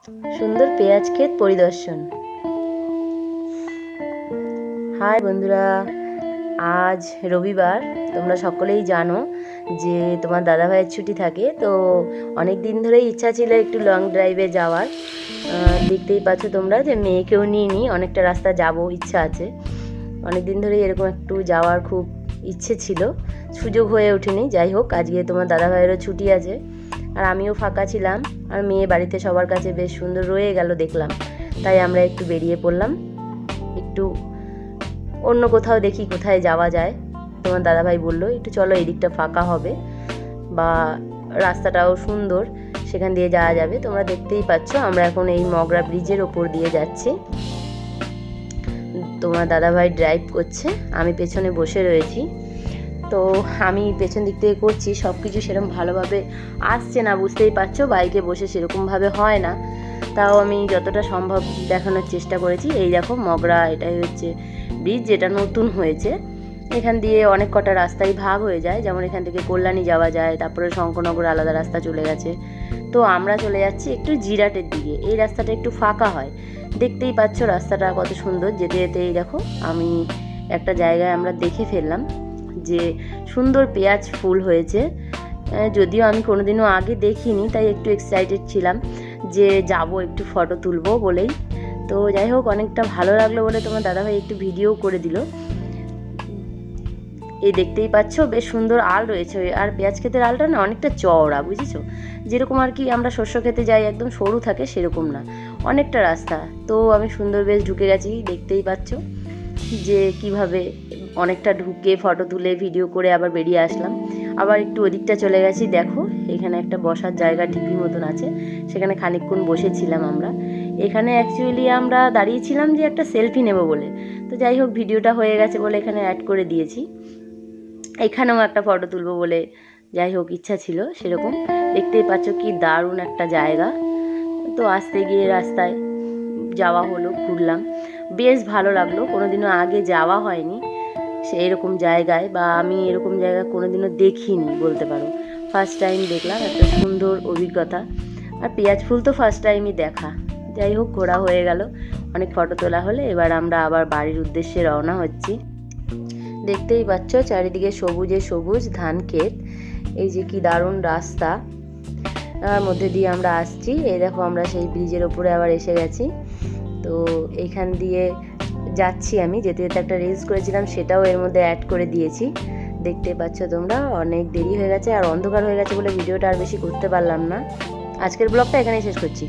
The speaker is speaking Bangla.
সুন্দর পেঁয়াজ ক্ষেত পরিদর্শন। হাই বন্ধুরা, আজ রবিবার। তোমরা সকলেই জানো যে তোমার দাদাভাইয়ের ছুটি থাকে, তো অনেক দিন ধরেই ইচ্ছা ছিল একটু লং ড্রাইভে যাওয়ার। দেখতেই পাচ্ছ তোমরা যে মেয়েকেও নিয়ে নিই, অনেকটা রাস্তা যাব, ইচ্ছা আছে। অনেক দিন ধরেই এরকম একটু যাওয়ার খুব ইচ্ছে ছিল, সুযোগ হয়ে ওঠেনি। যাই হোক, আজকে তোমার দাদাভাইয়েরও ছুটি আছে আর আমিও ফাঁকা ছিলাম, আর মেয়ে বাড়িতে সবার কাছে বেশ সুন্দর রয়ে গেল দেখলাম। তাই আমরা একটু বেরিয়ে পড়লাম, একটু অন্য কোথাও দেখি কোথায় যাওয়া যায়। তোমার দাদাভাই বললো একটু চলো, এই দিকটা ফাঁকা হবে বা রাস্তাটাও সুন্দর, সেখান দিয়ে যাওয়া যাবে। তোমরা দেখতেই পাচ্ছ আমরা এখন এই মগরা ব্রিজের ওপর দিয়ে যাচ্ছি। তোমার দাদাভাই ড্রাইভ করছে, আমি পেছনে বসে রয়েছি। তো আমি পেছন দিক থেকে করছি, সব কিছু সেরকম ভালোভাবে আসছে না, বুঝতেই পারছো, বাইকে বসে সেরকমভাবে হয় না। তাও আমি যতটা সম্ভব দেখানোর চেষ্টা করেছি। এই দেখো মগরা, এটাই হচ্ছে ব্রিজ, যেটা নতুন হয়েছে। এখান দিয়ে অনেক কটা রাস্তাই ভাগ হয়ে যায়, যেমন এখান থেকে কল্যাণী যাওয়া যায়, তারপরে শঙ্করনগর আলাদা রাস্তা চলে গেছে। তো আমরা চলে যাচ্ছি একটু জিরাটের দিকে। এই রাস্তাটা একটু ফাঁকা হয়, দেখতেই পাচ্ছ রাস্তাটা কত সুন্দর। যেতে যেতে এই দেখো আমি একটা জায়গায় আমরা দেখে ফেললাম যে সুন্দর পেঁয়াজ ফুল হয়েছে। যদিও আমি কোনোদিনও আগে দেখিনি, তাই একটু এক্সাইটেড ছিলাম যে যাব, একটু ফটো তুলবো বলেই। তো যাই হোক, অনেকটা ভালো লাগলো বলে তোমার দাদাভাই একটু ভিডিও করে দিল। এই দেখতেই পাচ্ছ বেশ সুন্দর আল রয়েছে, আর পেঁয়াজ ক্ষেতের আলটা না অনেকটা চওড়া, বুঝেছো? যেরকম আর কি আমরা শস্য খেতে যাই একদম সরু থাকে, সেরকম না, অনেকটা রাস্তা। তো আমি সুন্দর বেশ ঢুকে গেছি, দেখতেই পাচ্ছ যে কিভাবে অনেকটা ঢুকে ফটো তুলে ভিডিও করে আবার বেরিয়ে আসলাম। আবার একটু ওদিকটা চলে গেছি, দেখো এখানে একটা বসার জায়গা ঢিপি মতন আছে, সেখানে খানিকক্ষণ বসেছিলাম আমরা। এখানে অ্যাকচুয়ালি আমরা দাঁড়িয়েছিলাম যে একটা সেলফি নেব বলে, তো যাই হোক ভিডিওটা হয়ে গেছে বলে এখানে অ্যাড করে দিয়েছি। এখানেও একটা ফটো তুলবো বলে যাই হোক ইচ্ছা ছিল সেরকম। দেখতেই পাচ্ছ কি দারুণ একটা জায়গা। তো আসতে গিয়ে রাস্তায় যাওয়া হলো, ঘুরলাম, বেশ ভালো লাগলো। কোনোদিনও আগে যাওয়া হয়নি এরকম জায়গায়, বা আমি এরকম জায়গা কোনোদিনও দেখিনি বলতে পারো। ফার্স্ট টাইম দেখলাম, একটা সুন্দর অভিজ্ঞতা। আর পেঁয়াজ ফুল তো ফার্স্ট টাইমই দেখা। যাই হোক, ঘোরা হয়ে গেল, অনেক ফটো তোলা হলে এবার আমরা আবার বাড়ির উদ্দেশ্যে রওনা হচ্ছি। দেখতেই পাচ্ছ চারিদিকে সবুজে সবুজ ধান ক্ষেত। এই যে কি দারুণ রাস্তা, তার মধ্যে দিয়ে আমরা আসছি। এই দেখো আমরা সেই ব্রিজের ওপরে আবার এসে গেছি। তো এইখান দিয়ে যাচ্ছি আমি, যেতে যেতে একটা রিলস করেছিলাম, সেটাও এর মধ্যে অ্যাড করে দিয়েছি। দেখতে পাচ্ছ তোমরা, অনেক দেরি হয়ে গেছে আর অন্ধকার হয়ে গেছে বলে ভিডিওটা আর বেশি করতে পারলাম না। আজকের ব্লগটা এখানেই শেষ করছি।